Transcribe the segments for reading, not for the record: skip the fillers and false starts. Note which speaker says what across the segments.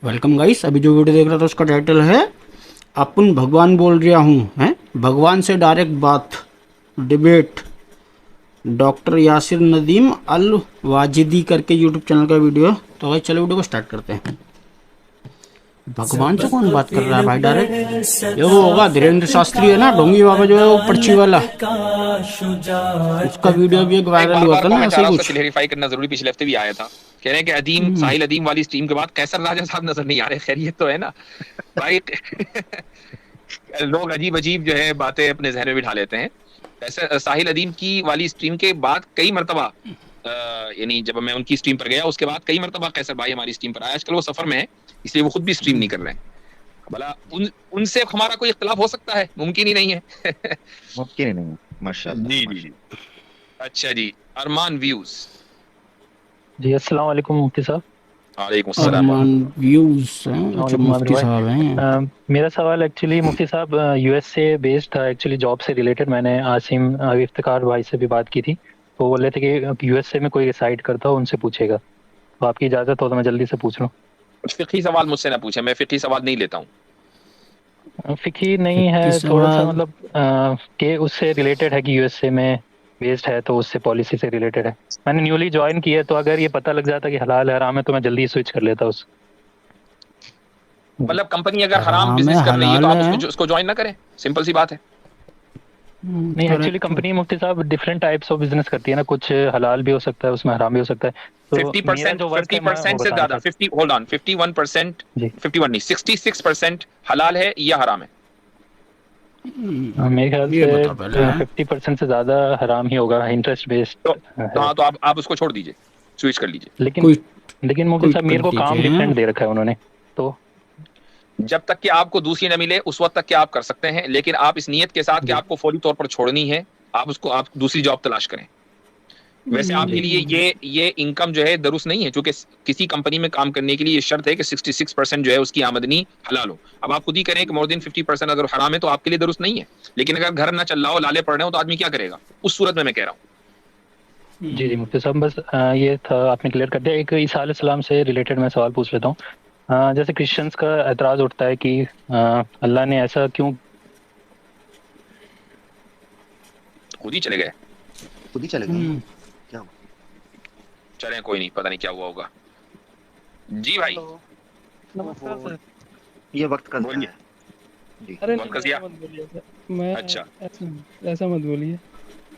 Speaker 1: Welcome guys. अभी जो video देख रहा था उसका टाइटल है अपन भगवान बोल रहा हूँ हैं, भगवान से डायरेक्ट बात, डिबेट। डॉक्टर यासिर नदीम अल वाजिदी करके यूट्यूब चैनल का वीडियो है। तो भाई चलो वीडियो को स्टार्ट करते हैं। भगवान से कौन बात कर रहा है भाई डायरेक्ट? ये वो होगा धीरेन्द्र शास्त्री है ना, ढोंगी बाबा जो है वो पर्ची वाला। उसका वीडियो भी एक
Speaker 2: एक
Speaker 1: वायरल
Speaker 2: बार
Speaker 1: हुआ
Speaker 2: बार
Speaker 1: था ना,
Speaker 2: कमेंट आ
Speaker 1: ऐसे ही
Speaker 2: रहा है, उसका
Speaker 1: कुछ।
Speaker 2: क्लियरिफाई करना जरूरी। पिछले हफ्ते भी आया था, कह रहे हैं कि अदीम साहिल अदीम वाली स्ट्रीम के बाद कैसर राजा साहब नजर नहीं आ रहे। खैर ये तो है ना भाई। लोग अजीब अजीब जो है बातें अपने जहन में बिठा लेते हैं। ऐसे साहिल अदीम की वाली स्ट्रीम के बाद कई मरतबा यानी जब मैं उनकी स्ट्रीम पर गया उसके बाद कई मरतबा कैसर भाई हमारी स्ट्रीम पर आया। आजकल वो सफर में है, इसलिए वो खुद भी स्ट्रीम नहीं कर रहे हैं। भला उनसे हमारा कोई इख्तिलाफ हो सकता है? मुमकिन ही नहीं है।
Speaker 3: मुमकिन ही नहीं है। माशाल्लाह
Speaker 2: जी जी जी।
Speaker 3: माशाल्लाह।
Speaker 2: अच्छा जी, अरमान व्यूज।
Speaker 4: जी अस्सलाम वालेकुम मुफ्ती साहब।
Speaker 2: वालेकुम सलाम।
Speaker 1: अरमान व्यूज हैं?
Speaker 4: अस्सलाम
Speaker 1: अच्छा,
Speaker 4: वालेकुम आबिर
Speaker 1: मुफ्ती
Speaker 4: भाई।
Speaker 1: साहब हैं।
Speaker 4: मेरा सवाल एक्चुअली मुफ्ती साहब यूएस से बेस्ड था, एक्चुअली जॉब से रिलेटेड। मैंने आसिम इफ्तिकार भाई से भी बात की थी, तो वो बोल रहे थे कि यूएसए में कोई रिसाइड करता हो उनसे पूछेगा। तो आपकी इजाज़त हो तो मैं जल्दी से पूछ लूँ।
Speaker 2: कुछ फिकी सवाल मुझसे ना पूछे, मैं फिकी सवाल नहीं लेता हूँ।
Speaker 4: फिकी नहीं
Speaker 1: फिक्की
Speaker 4: है, थोड़ा सा
Speaker 1: सवाल।
Speaker 4: मतलब कि उससे रिलेटेड है कि यूएसए में बेस्ड है, तो उससे पॉलिसी से रिलेटेड है। मैंने न्यूली ज्वाइन किया है, तो अगर ये पता लग जाता कि हलाल है हराम है तो मैं जल्दी स्विच कर लेता उस। जी।
Speaker 2: मतलब कंपनी अगर हराम
Speaker 1: हराम है
Speaker 2: बिजनेस कर रही है तो
Speaker 1: हलाल
Speaker 2: आप
Speaker 1: है?
Speaker 2: उसको ज्वाइन ना करें, सिंपल सी बात है।
Speaker 4: नहीं, एक्चुअली
Speaker 1: करेक्ट।
Speaker 4: कंपनी मुफ्ती साहब डिफरेंट टाइप्स ऑफ बिजनेस करती है ना, कुछ हलाल भी हो सकता है उसमें, हराम भी हो सकता है। तो
Speaker 2: फिफ्टी
Speaker 4: मेरा
Speaker 2: परसेंट
Speaker 4: जो वर्क
Speaker 2: फिफ्टी
Speaker 4: है मैं वो
Speaker 2: परसेंट से
Speaker 4: बताना
Speaker 2: ज्यादा,
Speaker 4: चाहता
Speaker 2: 50 होल्ड ऑन, 51%,
Speaker 4: हूँ। जी।
Speaker 2: 51 नहीं 66% हलाल है या हराम है?
Speaker 4: मेरे ख्याल
Speaker 1: ये
Speaker 4: से
Speaker 1: बता पहले।
Speaker 4: 50% से ज्यादा हराम ही होगा, इंटरेस्ट
Speaker 2: तो,
Speaker 4: बेस्ड
Speaker 2: तो
Speaker 4: है।
Speaker 2: हाँ, तो आप उसको छोड़ दीजिए, स्विच कर लीजिए।
Speaker 4: लेकिन
Speaker 1: कोई
Speaker 4: लेकिन मुफ्ती
Speaker 1: क्विट
Speaker 4: साहब
Speaker 1: कर
Speaker 4: मेरे को काम
Speaker 1: दीजिए।
Speaker 4: डिफरेंट दे रखा है उन्होंने। तो
Speaker 2: जब तक कि आपको दूसरी न मिले उस वक्त तक कि आप कर सकते हैं, लेकिन आप इस नियत के साथ कि
Speaker 4: जी
Speaker 2: आपको फौरी तौर पर छोड़नी है, आप दूसरी जॉब तलाश करें। वैसे आपके
Speaker 4: जी
Speaker 2: लिए ये इनकम जो है दुरुस्त नहीं है, क्योंकि किसी कंपनी में काम करने के लिए ये शर्त है कि 66% जो है उसकी आमदनी हलाल हो। अब आप खुद ही करें कि मोर देन 50% अगर हराम है तो आपके लिए दुरुस्त नहीं है। लेकिन अगर घर ना चल रहा हो, लाले पड़ रहे हो, तो आदमी क्या करेगा उस सूरत में, मैं कह रहा हूँ।
Speaker 4: जी जी मुफ्ती साहब, बस ये था, आपने क्लियर कर दिया। एक ईसा अलैहिस्सलाम से रिलेटेड मैं सवाल पूछ लेता हूँ। जैसे क्रिश्चियंस का एतराज उठता है कि अल्लाह ने ऐसा क्यों।
Speaker 2: खुद ही चले गए।
Speaker 3: खुद ही चले गए हैं। क्या हुआ?
Speaker 2: चले, कोई नहीं, पता नहीं क्या हुआ होगा। जी भाई।
Speaker 5: हेलो। नमस्कार
Speaker 3: ओहो,
Speaker 5: सर।
Speaker 3: ये वक्त का जिया
Speaker 2: बोलिए।
Speaker 3: है। जी।
Speaker 5: अरे
Speaker 2: बहुत
Speaker 5: नहीं,
Speaker 2: कसिया।
Speaker 5: ऐसा मत बोलिए सर। मैं
Speaker 2: अच्छा।
Speaker 5: ऐसा मत बोलिए।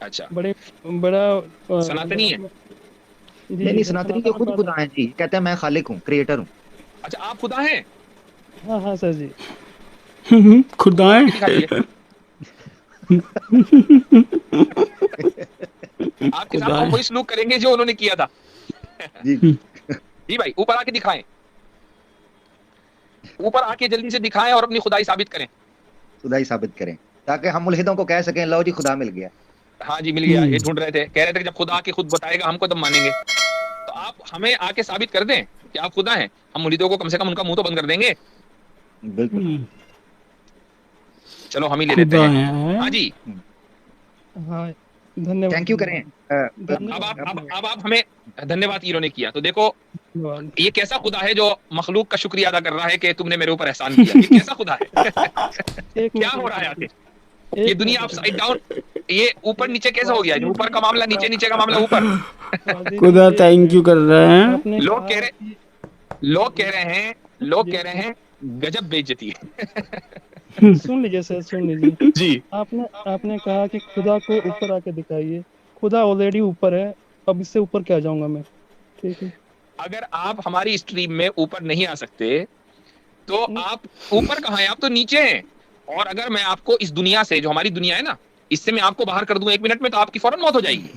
Speaker 2: अच्छा।
Speaker 5: बड़े बड़ा मतलब
Speaker 2: सनातनी है?
Speaker 5: आपने। जी
Speaker 3: नहीं
Speaker 5: जी
Speaker 3: नहीं,
Speaker 5: सर,
Speaker 3: सनातनी के
Speaker 5: सनातन
Speaker 3: खुद
Speaker 5: बात है।
Speaker 3: खुदा हैं जी, कहते हैं मैं खालिक हूँ, क्रिएटर हूँ।
Speaker 2: अच्छा, आप खुदा हैं?
Speaker 5: हाँ हाँ सर जी।
Speaker 2: उठा
Speaker 1: खुदाएं।
Speaker 2: के दिखाइए। आपके साथ हम
Speaker 1: खुदाएं।
Speaker 2: वही सलूक करेंगे जो उन्होंने किया था।
Speaker 3: जी जी।
Speaker 2: जी भाई, ऊपर आके दिखाएं, ऊपर आके जल्दी से दिखाएं और अपनी खुदाई साबित करें।
Speaker 3: खुदा ही साबित करें, ताकि हम मुल्हिदों को कह सकें लो जी खुदा मिल गया।
Speaker 2: हाँ जी, मिल गया। ये ढूंढ रहे थे, कह रहे थे कि जब खुदा आके खुद बताएगा हमको तब मानेंगे। तो आप हमें आके साबित कर दें कि आप खुदा हैं, हम मुरीदों को कम से कम उनका मुंह तो बंद कर देंगे।
Speaker 3: बिल्कुल।
Speaker 2: चलो हम ही ले लेते हैं।
Speaker 1: खुदाएं
Speaker 2: हाँ
Speaker 1: हैं।
Speaker 2: जी।
Speaker 5: हाँ, धन्यवाद
Speaker 3: थैंक यू करें।
Speaker 5: धन्यवाद
Speaker 2: अब
Speaker 5: धन्यवाद
Speaker 3: अब
Speaker 2: अब आप हमें धन्यवाद इन्होंने किया तो देखो,
Speaker 5: धन्यवाद।
Speaker 2: ये कैसा खुदा है जो मखलूक का शुक्रिया अदा कर रहा है कि तुमने मेरे ऊपर एहसान किया? ये कैसा खुदा है?
Speaker 5: एक
Speaker 2: क्या
Speaker 5: मिनट
Speaker 2: हो रहा है
Speaker 5: रुकिए,
Speaker 2: आखिर? ये
Speaker 5: एक
Speaker 2: दुनिया
Speaker 5: मिनट
Speaker 2: अपसाइड
Speaker 5: रुकिए।
Speaker 2: डाउन, ये ऊपर नीचे कैसे हो गया?
Speaker 5: वाजिद
Speaker 2: ऊपर
Speaker 5: जी,
Speaker 2: का मामला नीचे, नीचे का मामला ऊपर।
Speaker 5: वाजिद जी,
Speaker 1: खुदा
Speaker 5: एक
Speaker 1: थैंक यू
Speaker 5: मिनट।
Speaker 1: कर रहे हैं।
Speaker 5: आपने
Speaker 2: लोग कह
Speaker 5: कहा
Speaker 2: रहे
Speaker 5: कि
Speaker 2: लोग कह रहे हैं लोग
Speaker 5: जी
Speaker 2: कह रहे हैं गजब बेइज्जती है।
Speaker 5: सुन लीजिए सर, सुन लीजिए।
Speaker 2: जी।
Speaker 5: आपने आपने कहा कि खुदा को ऊपर आके दिखाइए। खुदा ऑलरेडी ऊपर है, अब इससे ऊपर क्या जाऊंगा मैं? ठीक है।
Speaker 2: अगर आप हमारी स्ट्रीम में ऊपर नहीं आ सकते तो
Speaker 5: नहीं
Speaker 2: आप ऊपर कहाँ हैं? आप तो नीचे हैं। और अगर मैं आपको इस दुनिया से, जो हमारी दुनिया है ना, इससे मैं आपको बाहर कर दूं 1 मिनट में, तो आपकी फौरन मौत हो जाएगी।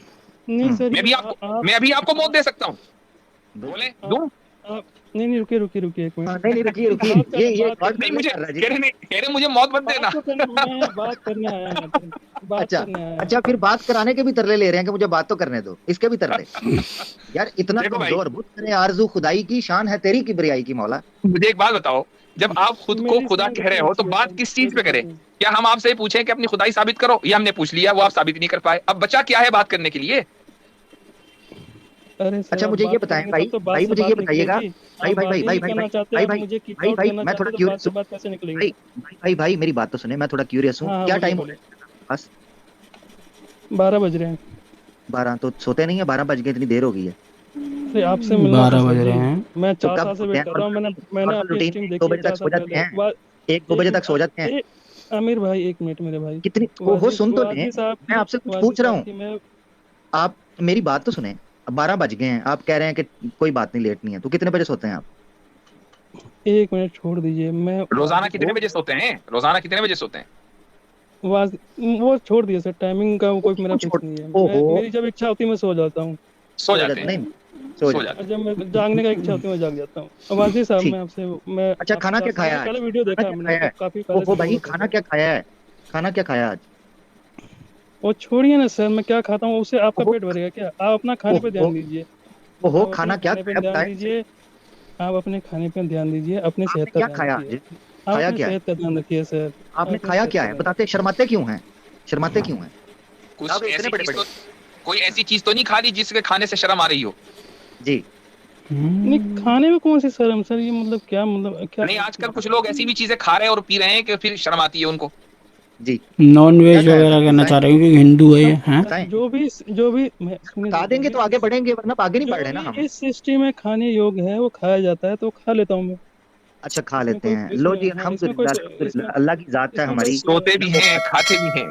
Speaker 5: नहीं सर,
Speaker 2: मैं
Speaker 5: ये
Speaker 2: भी आपको मैं अभी आपको मौत दे सकता हूँ। बोले
Speaker 3: बिल्कुल।
Speaker 2: दूं?
Speaker 5: आप नहीं नहीं, रुकिए रुकिए रुकिए, एक
Speaker 3: हाँ,
Speaker 5: मिनट।
Speaker 3: नहीं नहीं, रुकिए रुकिए, ये
Speaker 5: बात
Speaker 3: गॉड
Speaker 5: करने
Speaker 2: नहीं,
Speaker 3: सर्विस
Speaker 2: मुझे
Speaker 3: कर रहा है जी।
Speaker 2: कह रहे, नहीं कह रहे मुझे मौत मत
Speaker 5: बात
Speaker 2: देना।
Speaker 5: तो करने आए हैं, बात करने आए हैं यहाँ पे। बात
Speaker 3: अच्छा।
Speaker 5: करने आए हैं।
Speaker 3: अच्छा, फिर बात कराने के भी तरले ले रहे हैं कि मुझे बात तो करने दो, इसके भी तरले। यार इतना
Speaker 2: देखो भाई,
Speaker 3: कमजोर बुत करे आरजू खुदाई की, शान है तेरी किबरियाई की मौला।
Speaker 2: मुझे एक बात बताओ, जब आप खुद को
Speaker 5: मेरी
Speaker 2: खुदा
Speaker 5: समझ
Speaker 2: कह रहे
Speaker 5: होनी
Speaker 2: हो तो
Speaker 5: चाहिए
Speaker 2: बात किस
Speaker 5: सर,
Speaker 2: चीज
Speaker 5: एक
Speaker 2: पे करें?
Speaker 5: सेकंड।
Speaker 2: क्या हम आपसे पूछें कि अपनी खुदाई साबित करो? ये हमने पूछ लिया, वो आप साबित नहीं कर पाए, अब बचा क्या है बात करने के लिए?
Speaker 5: अरे सर
Speaker 3: अच्छा
Speaker 5: आप
Speaker 3: मुझे ये
Speaker 5: बात
Speaker 3: बताएं
Speaker 5: करेंगे
Speaker 3: भाई,
Speaker 5: तब तो बात
Speaker 3: भाई
Speaker 5: से
Speaker 3: मुझे
Speaker 5: बात
Speaker 3: ये बताइएगा,
Speaker 5: निकलेगी।
Speaker 3: भाई
Speaker 5: आप
Speaker 3: भाई
Speaker 5: बात
Speaker 3: भाई
Speaker 5: ही
Speaker 3: भाई
Speaker 5: नहीं
Speaker 3: भाई
Speaker 5: करना
Speaker 3: भाई
Speaker 5: चाहते,
Speaker 3: भाई
Speaker 5: आप
Speaker 3: भाई
Speaker 5: मुझे किक
Speaker 3: भाई
Speaker 5: आउट
Speaker 3: भाई
Speaker 5: करना
Speaker 3: मैं थोड़ा
Speaker 5: चाहते, तो बात
Speaker 3: क्यूरियस
Speaker 5: से
Speaker 3: हूँ
Speaker 5: बात कैसे निकलेगी?
Speaker 3: भाई भाई मेरी बात तो सुने, मैं थोड़ा क्यूरियस हूँ,
Speaker 5: हाँ हाँ
Speaker 3: क्या
Speaker 5: बोलिए
Speaker 3: टाइम हो
Speaker 5: बोलिए।
Speaker 3: रहा है बस?
Speaker 5: 12 बज रहे हैं।
Speaker 3: 12 तो सोते नहीं है, 12 बज गए, इतनी देर हो गई है।
Speaker 5: अरे आपसे मिलना था
Speaker 1: 12
Speaker 5: सर
Speaker 1: बज
Speaker 5: जी।
Speaker 1: रहे हैं।
Speaker 5: मैं
Speaker 3: तो
Speaker 5: 4
Speaker 3: कब
Speaker 5: साल से
Speaker 3: सोते
Speaker 5: वेट
Speaker 3: हैं?
Speaker 5: कर रहा हूँ, मैंने मैंने
Speaker 3: नॉर्मल
Speaker 5: आपकी
Speaker 3: रूटीन
Speaker 5: स्ट्रीम
Speaker 3: 2
Speaker 5: देखी है
Speaker 3: बजे तक
Speaker 5: 4
Speaker 3: सो
Speaker 5: साल
Speaker 3: जाते
Speaker 5: पहले।
Speaker 3: हैं, 1-2 बजे तक सो जाते हैं।
Speaker 5: आमिर भाई एक मिनट मेरे भाई।
Speaker 3: कितनी वो
Speaker 5: वाजिद
Speaker 3: सुन तो लें,
Speaker 5: वाजिद साहब
Speaker 3: मैं
Speaker 5: की
Speaker 3: आपसे कुछ
Speaker 5: वाजिद
Speaker 3: पूछ रहा
Speaker 5: साहब
Speaker 3: हूँ,
Speaker 5: की मैं
Speaker 3: आप मेरी बात तो सुने। 12 बज गए हैं, आप कह रहे हैं कि कोई बात नहीं, लेट नहीं है, तो कितने बजे सोते हैं आप?
Speaker 5: 1 मिनट छोड़ दीजिए। मैं
Speaker 2: रोजाना
Speaker 5: वाजिद
Speaker 2: कितने
Speaker 3: वो
Speaker 2: बजे सोते हैं? रोजाना कितने बजे सोते हैं?
Speaker 5: वाजिद वो छोड़ दिए सर, टाइमिंग का
Speaker 3: वो
Speaker 5: कोई मेरा
Speaker 3: क्यों
Speaker 5: फिक्स
Speaker 3: छोड़?
Speaker 5: नहीं है। मैं
Speaker 3: ओहो,
Speaker 5: मेरी जब इच्छा होती है मैं सो जाता हूँ,
Speaker 2: सो
Speaker 3: सो
Speaker 2: जाते
Speaker 3: जाते
Speaker 2: हैं।
Speaker 3: नहीं, सो
Speaker 2: सो
Speaker 3: जाते
Speaker 2: जाते
Speaker 5: और
Speaker 2: हैं।
Speaker 5: जब मैं जागने का इच्छा होती है मैं जाग जाता हूँ। वाजिद साहब
Speaker 3: ठीक।
Speaker 5: मैं
Speaker 3: अच्छा
Speaker 5: आपसे
Speaker 3: खाना क्या
Speaker 5: 4 साल
Speaker 3: खाया
Speaker 5: मैंने
Speaker 3: आज?
Speaker 5: पहले वीडियो
Speaker 3: खाना
Speaker 5: देखा,
Speaker 3: क्या
Speaker 5: हमने
Speaker 3: खाया है?
Speaker 5: काफी पहले
Speaker 3: ओहो
Speaker 5: से
Speaker 3: भाई,
Speaker 5: फॉलो कर
Speaker 3: खाना
Speaker 5: रहा हूँ।
Speaker 3: क्या खाया है? खाना क्या खाया आज?
Speaker 5: वो छोड़िए ना सर, मैं क्या खाता हूँ उससे आपका
Speaker 3: ओहो,
Speaker 5: पेट भरेगा क्या? आप अपना खाने पे
Speaker 3: ओहो,
Speaker 5: ध्यान दीजिए।
Speaker 3: ओहो,
Speaker 5: आप अपने
Speaker 3: खाना क्या
Speaker 5: खाने पे
Speaker 3: खाया
Speaker 5: ध्यान
Speaker 3: बताए तो सही।
Speaker 5: दीजिए। आप अपने खाने पे ध्यान दीजिए, अपनी सेहत
Speaker 3: आपने
Speaker 5: का
Speaker 3: क्या
Speaker 5: ध्यान
Speaker 3: खाया
Speaker 5: रखिए।
Speaker 3: आज?
Speaker 5: आप
Speaker 3: खाया
Speaker 5: अपनी
Speaker 3: क्या है?
Speaker 5: सेहत का ध्यान रखिए सर। आप
Speaker 3: आपने
Speaker 5: अपनी
Speaker 3: खाया
Speaker 5: सेहत
Speaker 3: क्या
Speaker 5: का
Speaker 3: है
Speaker 5: ध्यान
Speaker 3: बताते,
Speaker 5: रखिए।
Speaker 3: शर्माते क्यों हैं? शर्माते क्यों हैं?
Speaker 2: कुछ
Speaker 3: दावे इतने
Speaker 2: ऐसी
Speaker 3: बड़े
Speaker 2: चीज
Speaker 3: बड़े।
Speaker 2: तो, कोई ऐसी चीज तो नहीं खा ली जिसके खाने से शर्म आ रही हो?
Speaker 3: जी।
Speaker 5: नहीं खाने में कौन सी शर्म सर, ये मतलब क्या, मतलब क्या
Speaker 2: नहीं, आजकल कुछ
Speaker 5: मतलब?
Speaker 2: लोग ऐसी भी चीजें खा रहे हैं और पी रहे हैं कि फिर शर्म आती है उनको।
Speaker 3: जी।
Speaker 1: नॉन
Speaker 3: क्या
Speaker 1: वेज
Speaker 3: खाया
Speaker 1: वगैरह
Speaker 3: सर,
Speaker 1: कहना
Speaker 3: बताएं।
Speaker 1: चाह रहे हो क्योंकि हिंदू है ये, हैं?
Speaker 3: बताएं,
Speaker 5: जो भी सुनिए
Speaker 3: बता
Speaker 5: सर,
Speaker 3: देंगे तो आगे बढ़ेंगे, वरना आगे नहीं बढ़
Speaker 5: जो
Speaker 3: रहे ना
Speaker 5: भी
Speaker 3: हम।
Speaker 5: इस सृष्टि में खाने योग्य है वो खाया जाता है, तो खा लेता हूँ मैं।
Speaker 3: अच्छा खा लेते हैं, लो जी,
Speaker 5: इसमें कोई
Speaker 3: अल्हम्दुलिल्लाह
Speaker 5: इसमें
Speaker 3: अल्हम्दुलिल्लाह, अल्लाह की जात है
Speaker 5: इसमें कोई
Speaker 3: हमारी।
Speaker 2: सोते भी
Speaker 3: वो
Speaker 2: हैं,
Speaker 3: खाते
Speaker 2: खाते भी हैं।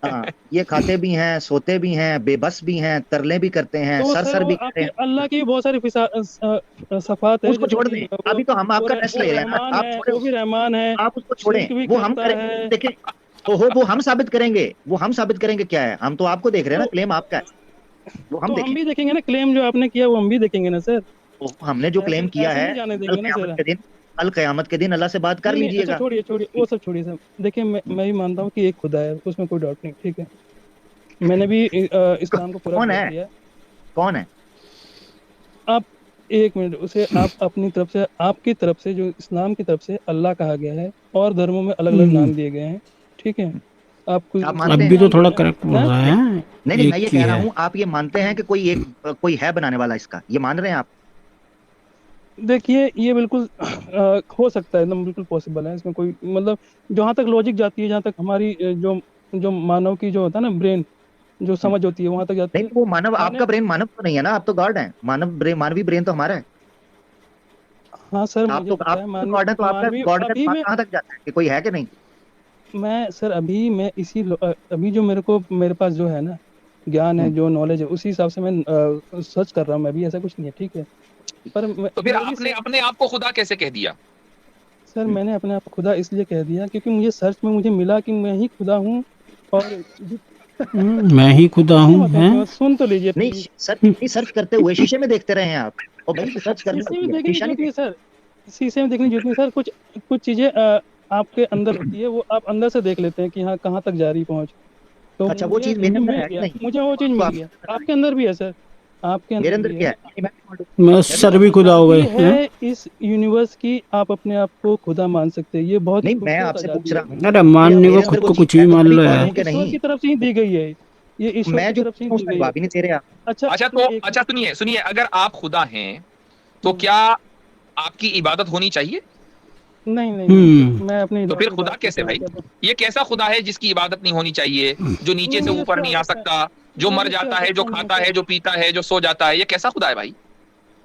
Speaker 3: हाँ, ये खाते भी हैं, सोते भी हैं, बेबस भी हैं, तरले भी करते हैं,
Speaker 5: तो
Speaker 3: सर
Speaker 5: सर
Speaker 3: सर
Speaker 5: वो
Speaker 3: भी कहते
Speaker 5: आपकी
Speaker 3: हैं।
Speaker 5: अल्लाह की बहुत सारी सफात है,
Speaker 3: उसको
Speaker 5: जैसे
Speaker 3: छोड़
Speaker 5: कि
Speaker 3: दें, अभी तो हम आपका टेस्ट
Speaker 5: वो
Speaker 3: ले रहे हैं ना,
Speaker 5: रहमान
Speaker 3: आप
Speaker 5: है,
Speaker 3: छोड़े
Speaker 5: वो भी
Speaker 3: उसको,
Speaker 5: रहमान है,
Speaker 3: आप उसको छोड़ें,
Speaker 5: शिर्क भी
Speaker 3: वो हम
Speaker 5: करता
Speaker 3: करें।
Speaker 5: है।
Speaker 3: देखें, ओहो, वो हम साबित करेंगे, वो हम साबित करेंगे क्या है, हम तो आपको देख रहे हैं ना,
Speaker 5: तो
Speaker 3: क्लेम आपका है, वो हम
Speaker 5: तो हम
Speaker 3: देखें।
Speaker 5: भी देखेंगे ना, क्लेम जो आपने किया वो हम भी देखेंगे ना सर।
Speaker 3: तो हमने जो क्लेम
Speaker 5: ऐसे
Speaker 3: किया
Speaker 5: ऐसे
Speaker 3: है,
Speaker 5: नहीं जाने
Speaker 3: कल
Speaker 5: देंगे ना
Speaker 3: कयामत
Speaker 5: सर।
Speaker 3: के दिन, कल कयामत के दिन अल्लाह से बात कर
Speaker 5: नहीं नहीं, अच्छा
Speaker 3: लीजिएगा।
Speaker 5: छोड़िए छोड़िए, वो सब छोड़िए सर। देखिए मैं भी मानता हूँ कि एक खुदा है, उसमें कोई डाउट नहीं, ठीक है। मैंने भी इस्लाम को पूरा
Speaker 3: कौन
Speaker 5: ग्रहण
Speaker 3: है?
Speaker 5: किया है।
Speaker 3: कौन है?
Speaker 5: आप एक मिनट, उसे आप अपनी तरफ से, आपकी तरफ से जो इस्लाम की तरफ से अल्लाह कहा गया है, और धर्मों में अलग अलग
Speaker 1: हम्म,
Speaker 5: नाम दिए गए हैं, ठीक है। आप
Speaker 3: आप
Speaker 5: कुछ
Speaker 3: मानते
Speaker 1: अब
Speaker 5: भी
Speaker 1: भी
Speaker 3: हैं?
Speaker 1: तो
Speaker 5: नाम
Speaker 1: थोड़ा
Speaker 5: दीजिए।
Speaker 1: करेक्ट बोल
Speaker 5: हैं?
Speaker 1: रहा
Speaker 3: नहीं
Speaker 1: है।
Speaker 3: नहीं नहीं,
Speaker 1: एक
Speaker 3: मैं ये
Speaker 1: ही
Speaker 3: कह रहा
Speaker 1: है।
Speaker 3: हूं, आप ये मानते हैं कि कोई एक, कोई है बनाने वाला इसका, ये मान रहे हैं आप?
Speaker 5: देखिए ये बिल्कुल हो सकता है, एकदम बिल्कुल पॉसिबल है, इसमें कोई मतलब जहाँ तक लॉजिक जाती है, जहाँ तक हमारी जो जो मानव की जो होता है ना ब्रेन, जो
Speaker 3: हम्म।
Speaker 5: समझ होती है वहां तक जाती
Speaker 3: नहीं
Speaker 5: है।
Speaker 3: तो वो मानव,
Speaker 5: मैंने
Speaker 3: आपका ब्रेन मानव तो नहीं है ना, आप तो गॉड हैं, मानव ब्रेन, मानवी ब्रेन तो हमारा है।
Speaker 5: हाँ सर
Speaker 3: आप
Speaker 5: मुझे
Speaker 3: तो,
Speaker 5: पता
Speaker 3: आप
Speaker 5: है
Speaker 3: तो गॉड है, तो आपका
Speaker 5: मानवीय
Speaker 3: गॉड का
Speaker 5: अभी
Speaker 3: दिमाग
Speaker 5: मैं
Speaker 3: कहाँ तक जाता है कि कोई है कि नहीं?
Speaker 5: मैं सर अभी मैं अभी जो मेरे पास जो है ना ज्ञान है,
Speaker 3: हम्म।
Speaker 5: जो नॉलेज है, उसी हिसाब से मैं सर्च कर रहा हूँ। मैं भी ऐसा कुछ नहीं है, ठीक है। पर
Speaker 2: तो फिर
Speaker 5: मेरे भी
Speaker 2: आपने अपने आप को खुदा कैसे कह दिया?
Speaker 5: सर मैंने अपने आप को खुदा इसलिए कह दिया क्योंकि मुझे सर्च में मुझे मिला कि मैं ही खुदा हूँ। और
Speaker 1: मैं ही खुदा
Speaker 5: क्या
Speaker 1: हूँ,
Speaker 5: बताऊँ
Speaker 1: हैं?
Speaker 5: तुम्हें, सुन तो लीजिए
Speaker 3: नहीं,
Speaker 5: प्लीज।
Speaker 3: सर्च नहीं, सर्च करते हुए शीशे में देखते रहे हैं आप, और भाई सर्च करनी
Speaker 5: शीशे में
Speaker 3: होती है,
Speaker 5: देखने की
Speaker 3: शीशा नहीं
Speaker 5: जरूरत नहीं है
Speaker 3: देखते।
Speaker 5: सर, शीशे में देखने की जरूरत नहीं है सर। कुछ कुछ चीजें आपके अंदर होती है, वो आप अंदर से देख लेते हैं कि हाँ कहाँ तक जा रही पहुंच। तो
Speaker 3: अच्छा वो
Speaker 5: मुझे
Speaker 3: चीज मेरे अंदर
Speaker 5: मिल
Speaker 3: है कि
Speaker 5: गया,
Speaker 3: नहीं?
Speaker 5: मुझे वो चीज
Speaker 3: तो
Speaker 5: मिल
Speaker 3: आपके
Speaker 5: गया।
Speaker 3: अंदर आई,
Speaker 5: आपके अंदर भी है सर, आपके
Speaker 3: मेरे
Speaker 5: अंदर
Speaker 3: अंदर
Speaker 5: भी
Speaker 3: क्या
Speaker 5: है।
Speaker 3: है? नहीं, मैं भी गॉड हूँ,
Speaker 1: मैं
Speaker 3: मैं भी
Speaker 1: सर
Speaker 3: गॉड
Speaker 1: भी
Speaker 3: हूँ।
Speaker 1: खुदा हो गए,
Speaker 5: चाबी
Speaker 1: हैं?
Speaker 5: है इस यूनिवर्स की, आप अपने आप को खुदा मान सकते हैं, ये बहुत ही
Speaker 3: नहीं, मैं
Speaker 5: खूबसूरत
Speaker 3: आपसे पूछ
Speaker 5: आजादी
Speaker 3: रहा
Speaker 5: है।
Speaker 3: हूँ
Speaker 1: अरे
Speaker 3: कि
Speaker 1: मानने को
Speaker 3: मेरे अंदर
Speaker 1: खुद
Speaker 3: वो
Speaker 1: को
Speaker 3: चीज
Speaker 1: कुछ
Speaker 3: है
Speaker 1: भी
Speaker 3: तो मैं
Speaker 1: मान
Speaker 3: भी
Speaker 1: लो
Speaker 3: गॉड
Speaker 5: ये
Speaker 3: हूँ
Speaker 1: यार।
Speaker 3: कि
Speaker 5: ईश्वर
Speaker 3: नहीं?
Speaker 5: की तरफ से ही दी गई है, ये
Speaker 3: तो
Speaker 5: ईश्वर
Speaker 3: मैं
Speaker 5: की
Speaker 3: जो
Speaker 5: तरफ
Speaker 3: पूछ
Speaker 5: से ही
Speaker 3: रहा हूँ
Speaker 5: दी
Speaker 3: उसका
Speaker 5: गई है।
Speaker 3: जवाब ही नहीं दे रहे आप।
Speaker 5: अच्छा
Speaker 2: अच्छा
Speaker 5: तो
Speaker 2: तो,
Speaker 5: एक
Speaker 2: अच्छा सुनिए सुनिए, अगर आप खुदा हैं तो
Speaker 3: हम्म।
Speaker 2: क्या आपकी इबादत होनी चाहिए?
Speaker 5: नहीं नहीं नहीं सर,
Speaker 1: हम्म।
Speaker 5: मैं अपनी
Speaker 2: तो फिर
Speaker 5: अपनी
Speaker 2: खुदा
Speaker 5: बात को
Speaker 2: कैसे
Speaker 5: इसमें नहीं
Speaker 2: भाई?
Speaker 5: करता।
Speaker 2: ये कैसा खुदा है जिसकी इबादत नहीं होनी चाहिए, जो नीचे
Speaker 5: नहीं
Speaker 2: से
Speaker 5: मुझे
Speaker 2: ऊपर
Speaker 5: उसकी
Speaker 2: नहीं आ
Speaker 5: आवश्यकता
Speaker 2: सकता, जो मर
Speaker 5: मुझे उसकी
Speaker 2: जाता है, जो
Speaker 5: आवश्यकता नहीं है
Speaker 2: खाता
Speaker 5: सर।
Speaker 2: है, जो पीता है, जो सो जाता है, ये कैसा खुदा है भाई?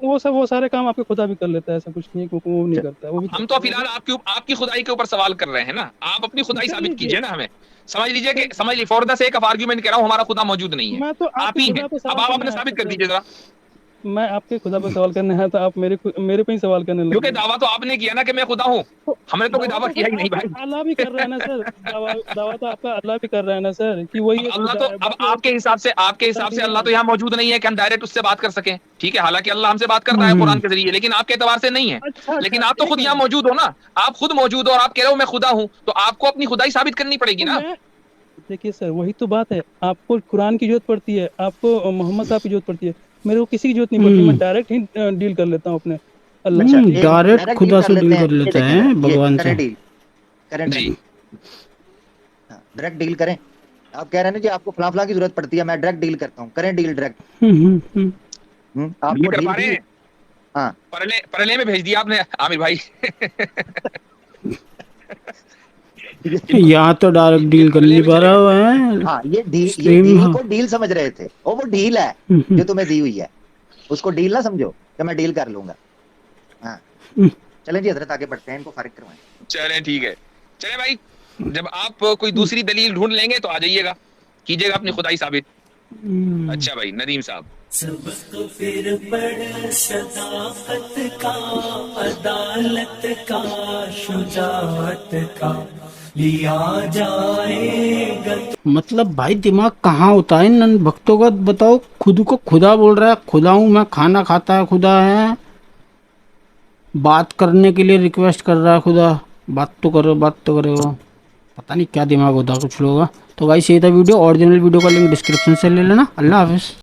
Speaker 5: वो सारे काम आपके खुदा भी कर लेता है, ऐसा कुछ नहीं है कि वो नहीं करता है, वो भी
Speaker 2: हम
Speaker 5: करता
Speaker 2: तो
Speaker 5: है, वो
Speaker 2: फिलहाल
Speaker 5: भी।
Speaker 2: आपकी खुदाई के ऊपर सवाल कर रहे हैं ना, आप अपनी खुदाई
Speaker 5: कर
Speaker 2: साबित
Speaker 5: लीजिए,
Speaker 2: कीजिए ना हमें। समझ लीजिए कि,
Speaker 5: कर
Speaker 2: समझ लीजिए, for the sake of argument कह रहा हूं, हमारा खुदा मौजूद नहीं है,
Speaker 5: मैं तो
Speaker 2: आप
Speaker 5: आपके
Speaker 2: ही हैं।
Speaker 5: खुदा पे
Speaker 2: अब
Speaker 5: सवाल
Speaker 2: आप
Speaker 5: करने
Speaker 2: अपने
Speaker 5: आया था
Speaker 2: साबित कर
Speaker 5: सर।
Speaker 2: दीजिए जरा।
Speaker 5: मैं आपके खुदा पे सवाल करने आया था, आप मेरे पे ही सवाल करने लग
Speaker 2: क्योंकि
Speaker 5: गए।
Speaker 2: दावा तो आपने किया ना कि मैं खुदा हूं।
Speaker 5: तो
Speaker 2: हमने तो कोई
Speaker 5: दावा
Speaker 2: दावा
Speaker 5: तो
Speaker 2: किया
Speaker 5: सर
Speaker 2: ही नहीं
Speaker 5: आपका
Speaker 2: भाई।
Speaker 5: अल्लाह भी कर रहा है ना सर, दावा तो आपका अल्लाह भी कर रहा है ना सर कि वही
Speaker 2: अब
Speaker 5: एक
Speaker 2: अल्लाह
Speaker 5: खुदा
Speaker 2: तो,
Speaker 5: है,
Speaker 2: अब
Speaker 5: बाकी और
Speaker 2: आपके
Speaker 5: खुदा
Speaker 2: हिसाब से
Speaker 5: नहीं
Speaker 2: अल्लाह
Speaker 5: है।
Speaker 2: तो यहाँ मौजूद नहीं है कि हम डायरेक्ट उससे बात कर सकें। ठीक है, हालांकि अल्लाह हमसे बात कर रहा है
Speaker 1: हम्म।
Speaker 2: कुरान के जरिए, लेकिन आपके एतबार से नहीं है।
Speaker 5: अच्छा अच्छा,
Speaker 2: लेकिन आप तो
Speaker 5: एक
Speaker 2: खुद यहाँ
Speaker 5: मिनट।
Speaker 2: मौजूद हो ना। आप खुद मौजूद हो और आप कह रहे हो मैं खुदा हूं, तो आपको अपनी खुदाई साबित करनी पड़ेगी
Speaker 5: तो
Speaker 2: ना।
Speaker 5: मैं देखिए सर, वही तो बात है, आपको कुरान की जरूरत पड़ती है, आपको मोहम्मद साहब की जरूरत पड़ती है, मेरे को किसी की जरूरत नहीं पड़ती, मैं
Speaker 1: हम्म।
Speaker 5: डायरेक्ट ही डील कर लेता हूँ अपने अल्लाह से, ठीक है।
Speaker 1: डायरेक्ट
Speaker 3: डायरेक्ट डील
Speaker 1: खुदा
Speaker 3: कर
Speaker 1: से
Speaker 3: लेते
Speaker 1: डील
Speaker 3: हैं,
Speaker 1: कर
Speaker 3: ये
Speaker 1: लेते
Speaker 3: देखें जरा,
Speaker 1: हैं
Speaker 3: ये
Speaker 1: भगवान से।
Speaker 3: करें डील, करें
Speaker 2: जी।
Speaker 3: डायरेक्ट, डायरेक्ट डील करें। आप कह रहे हैं ना जी आपको फलां फलां की जरूरत पड़ती है, मैं डायरेक्ट डील करता हूँ, करें डील डायरेक्ट।
Speaker 1: हम्म।
Speaker 3: आपको
Speaker 2: नहीं कर
Speaker 3: डील
Speaker 2: पा रहे
Speaker 3: दी।
Speaker 2: हैं।
Speaker 3: हाँ
Speaker 2: परले में भेज दिया आपने आमिर भाई।
Speaker 1: यहाँ तो डायरेक्ट डील कर
Speaker 2: परले
Speaker 1: नहीं
Speaker 2: में
Speaker 1: पा
Speaker 2: चले
Speaker 1: रहा
Speaker 2: गए।
Speaker 1: हुआ है
Speaker 3: हाँ, ये
Speaker 1: स्ट्रीम।
Speaker 3: डील
Speaker 1: हाँ।
Speaker 3: को डील समझ रहे थे, वो डील है जो तुम्हें दी हुई है, उसको डील ना समझो कि मैं डील कर लूंगा। हाँ चलें जी हजरत, आगे बढ़ते हैं, इनको फारिग करवाएं।
Speaker 2: चलें ठीक है, चलें भाई, जब आप कोई दूसरी दलील ढूंढ लेंगे तो आ जाइएगा, कीजिएगा अपनी खुदाई साबित। अच्छा भाई नदीम साहब,
Speaker 6: सबक फिर पढ़ शदाकत का, अदालत का, शुजाअत का, लिया जाएगा।
Speaker 1: मतलब भाई दिमाग कहाँ होता है इन भक्तों का, बताओ। खुद को खुदा बोल रहा है, खुदा हूं मैं, खाना खाता है खुदा है, बात करने के लिए रिक्वेस्ट कर रहा है खुदा, बात तो करो बात तो करो। पता नहीं क्या दिमाग होता है कुछ लोगों का। तो भाई ये था वीडियो, ओरिजिनल वीडियो का लिंक डिस्क्रिप्शन से ले लेना। अल्लाह हाफिज़।